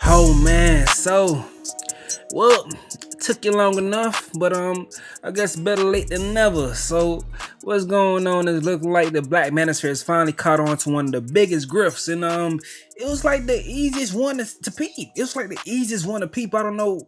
Oh man, so well, took you long enough, but I guess better late than never. So what's going on is looking like the Black Manosphere has finally caught on to one of the biggest grifts, and it was like the easiest one to peep. It was like the easiest one to peep. I don't know.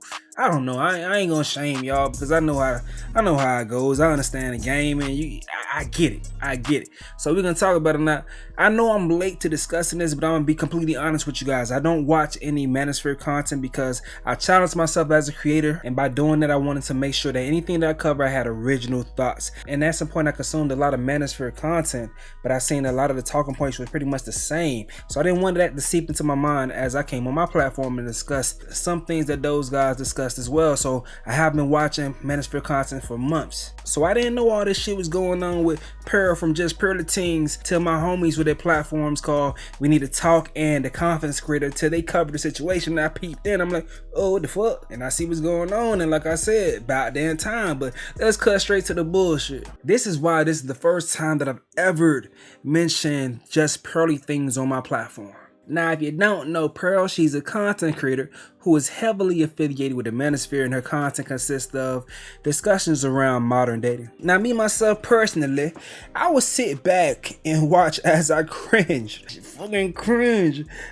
I ain't gonna shame y'all because I know how it goes. I understand the game, and I get it. So we're gonna talk about it now. I know I'm late to discussing this, but I'm gonna be completely honest with you guys. I don't watch any Manosphere content because I challenged myself as a creator, and by doing that, I wanted to make sure that anything that I cover, I had original thoughts. And at some point, I consumed a lot of Manosphere content, but I seen a lot of the talking points were pretty much the same. So I didn't want that to seep into my mind as I came on my platform and discussed some things that those guys discussed as well. So I have been watching Manosphere content for months. So I didn't know all this shit was going on with Pearl from JustPearlyThings to my homies with their platforms called We Need to Talk and the Confidence Creator till they covered the situation. And I peeped in. I'm like, oh, what the fuck? And I see what's going on. And like I said, about damn time. But let's cut straight to the bullshit. This is why this is the first time that I've ever mentioned JustPearlyThings on my platform. Now, if you don't know Pearl, she's a content creator who is heavily affiliated with the Manosphere, and her content consists of discussions around modern dating. Now, me, myself, personally, I would sit back and watch as I cringe,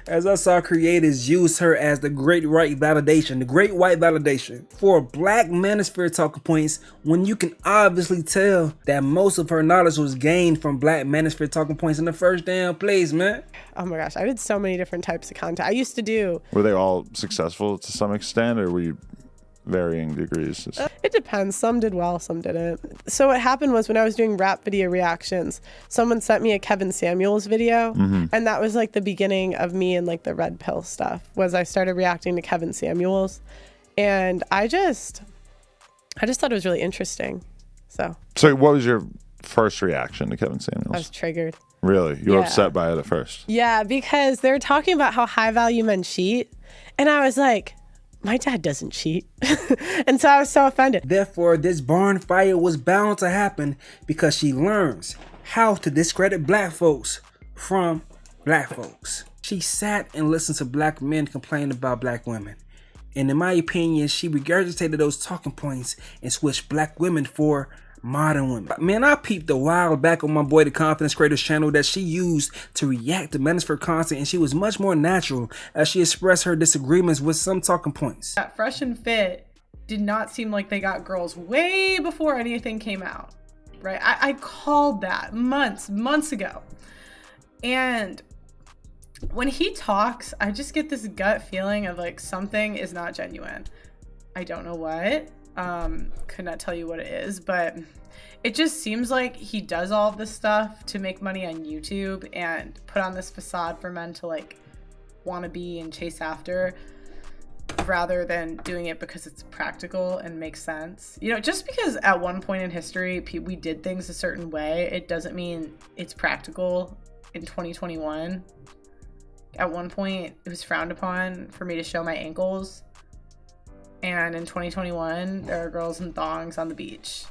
as I saw creators use her as the great white validation for Black Manosphere talking points when you can obviously tell that most of her knowledge was gained from Black Manosphere talking points in the first damn place, man. Oh my gosh, I did so many different types of content. I used to do... Were they all successful to some extent, or were you varying degrees? It depends. Some did well, some didn't. So what happened was when I was doing rap video reactions, someone sent me a Kevin Samuels video, and that was like the beginning of me and like the red pill stuff, was I started reacting to Kevin Samuels, and I just thought it was really interesting. So what was your first reaction to Kevin Samuels? I was triggered. Really? You were upset by it at first? Yeah, because they were talking about how high value men cheat. And I was like, my dad doesn't cheat. And so I was so offended. Therefore, this barn fire was bound to happen because she learns how to discredit Black folks from Black folks. She sat and listened to Black men complain about Black women. And in my opinion, she regurgitated those talking points and switched Black women for modern women. Man, I peeped a while back on my boy the Confidence Creator's channel that she used to react to Manosphere content, and she was much more natural as she expressed her disagreements with some talking points. That Fresh and Fit did not seem like they got girls way before anything came out, right? I called that months ago. And when he talks, I just get this gut feeling of like something is not genuine. I don't know what. Could not tell you what it is, but it just seems like he does all of this stuff to make money on YouTube and put on this facade for men to like want to be and chase after, rather than doing it because it's practical and makes sense. You know, just because at one point in history we did things a certain way, it doesn't mean it's practical in 2021. At one point it was frowned upon for me to show my ankles. And in 2021, there are girls in thongs on the beach.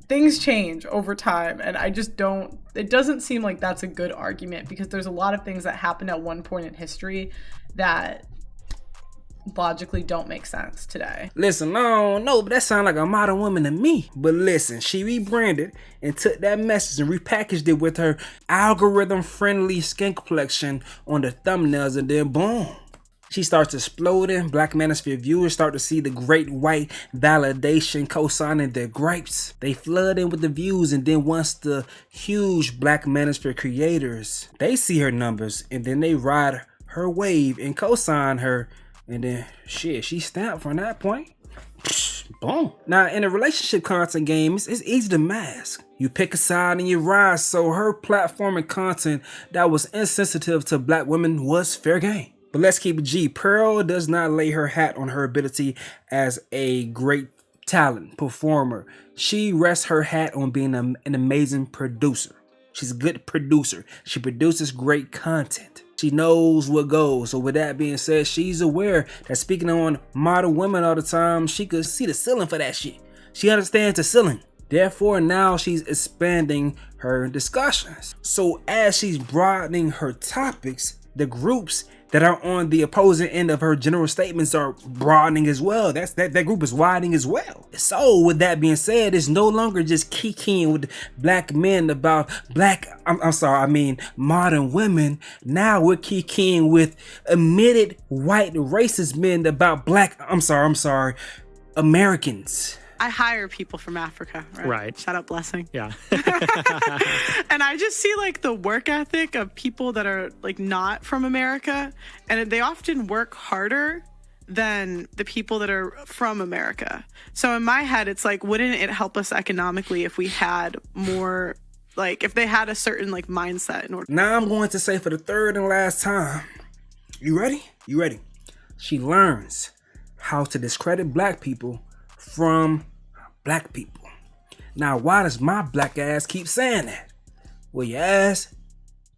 Things change over time, and it doesn't seem like that's a good argument because there's a lot of things that happened at one point in history that logically don't make sense today. Listen, no, but that sounds like a modern woman to me. But listen, she rebranded and took that message and repackaged it with her algorithm-friendly skin complexion on the thumbnails, and then boom. She starts exploding. Black Manosphere viewers start to see the great white validation co-signing their gripes. They flood in with the views, and then once the huge Black Manosphere creators, they see her numbers, and then they ride her wave and co-sign her, and then shit, she stamped from that point. Boom. Now, in a relationship content game, it's easy to mask. You pick a side and you ride, so her platform and content that was insensitive to Black women was fair game. But let's keep it G. Pearl does not lay her hat on her ability as a great talent performer. She rests her hat on being an amazing producer. She's a good producer. She produces great content. She knows what goes. So with that being said, she's aware that speaking on modern women all the time, she could see the ceiling for that shit. She understands the ceiling. Therefore, now she's expanding her discussions. So as she's broadening her topics, the groups that are on the opposing end of her general statements are broadening as well. That group is widening as well. So with that being said, it's no longer just kikiing with black men about modern women. Now we're kikiing with admitted white racist men about Americans. I hire people from Africa, Right. Shout out Blessing. Yeah. And I just see like the work ethic of people that are like not from America, and they often work harder than the people that are from America. So in my head, it's like, wouldn't it help us economically if we had more, like if they had a certain like mindset in order? Now I'm going to say for the third and last time, you ready? You ready? She learns how to discredit black people from black people. Now, why does my black ass keep saying that? Well, you ask,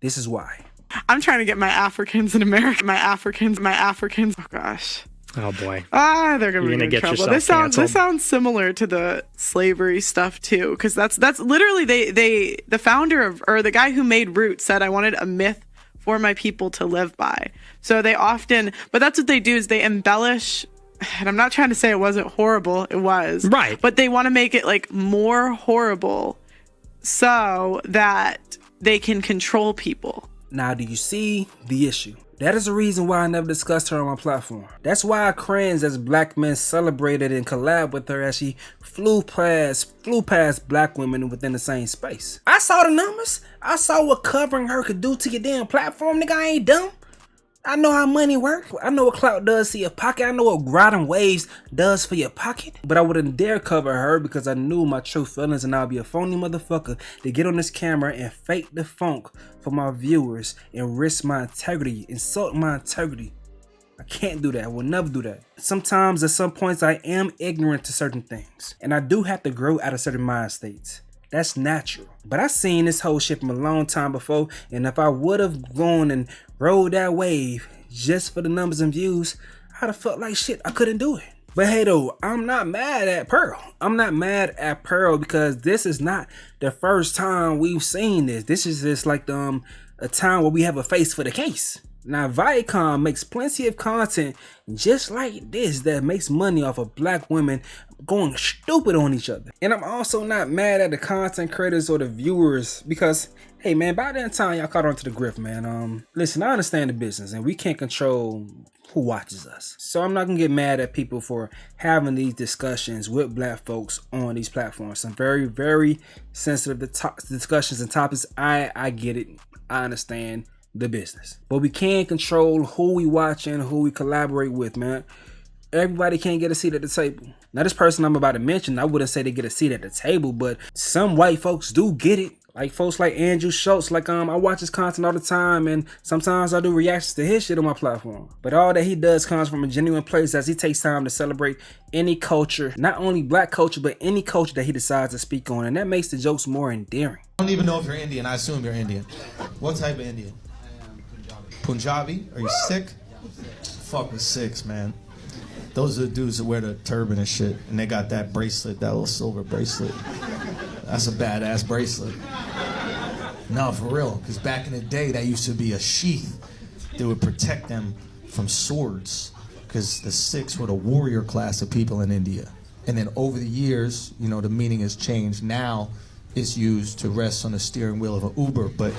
this is why. I'm trying to get my Africans in America, my Africans. Oh gosh. Oh boy. They're gonna get trouble. yourself This sounds similar to the slavery stuff too, because that's literally the founder of, or the guy who made Roots said, I wanted a myth for my people to live by. So they often, but that's what they do, is they embellish. And I'm not trying to say it wasn't horrible. It was. Right. But they want to make it like more horrible so that they can control people. Now, do you see the issue? That is the reason why I never discussed her on my platform. That's why I cringed as black men celebrated and collabed with her as she flew past black women within the same space. I saw the numbers. I saw what covering her could do to your damn platform. Nigga, I ain't dumb. I know how money works. I know what clout does to your pocket. I know what riding waves does for your pocket. But I wouldn't dare cover her because I knew my true feelings, and I'll be a phony motherfucker to get on this camera and fake the funk for my viewers and risk my integrity, insult my integrity. I can't do that. I will never do that. Sometimes at some points I am ignorant to certain things, and I do have to grow out of certain mind states. That's natural. But I seen this whole shit from a long time before, and if I would have gone and rode that wave just for the numbers and views, I'd have felt like shit. I couldn't do it. But hey though, I'm not mad at Pearl. I'm not mad at Pearl because this is not the first time we've seen this. This is just like a time where we have a face for the case. Now, Viacom makes plenty of content just like this that makes money off of black women going stupid on each other. And I'm also not mad at the content creators or the viewers because, hey man, by that time y'all caught on to the grift, man. Listen, I understand the business and we can't control who watches us. So I'm not gonna get mad at people for having these discussions with black folks on these platforms. Some very, very sensitive discussions and topics. I get it. I understand the business, but we can't control who we watch and who we collaborate with, man. Everybody can't get a seat at the table. Now, this person I'm about to mention, I wouldn't say they get a seat at the table, but some white folks do get it. Like folks like Andrew Schultz, like I watch his content all the time, and sometimes I do reactions to his shit on my platform. But all that he does comes from a genuine place as he takes time to celebrate any culture, not only black culture, but any culture that he decides to speak on, and that makes the jokes more endearing. I don't even know if you're Indian. I assume you're Indian. What type of Indian? Punjabi? Are you Sikh? Fuck with Sikhs, man. Those are the dudes that wear the turban and shit, and they got that bracelet, that little silver bracelet. That's a badass bracelet. No, for real, because back in the day, that used to be a sheath that would protect them from swords, because the Sikhs were the warrior class of people in India. And then over the years, you know, the meaning has changed. Now it's used to rest on the steering wheel of an Uber, but...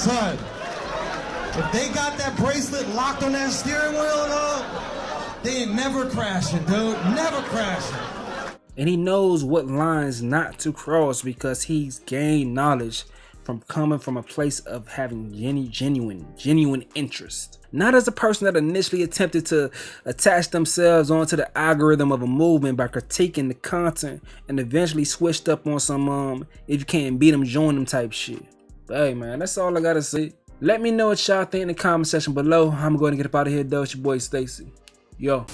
Son, if they got that bracelet locked on that steering wheel, though, they ain't never crashing, dude. Never crashing. And he knows what lines not to cross because he's gained knowledge from coming from a place of having genuine interest. Not as a person that initially attempted to attach themselves onto the algorithm of a movement by critiquing the content and eventually switched up on some if you can't beat them, join them type shit. But hey man, that's all I gotta say. Let me know what y'all think in the comment section below. I'm going to get up out of here though. It's your boy Stacy. Yo.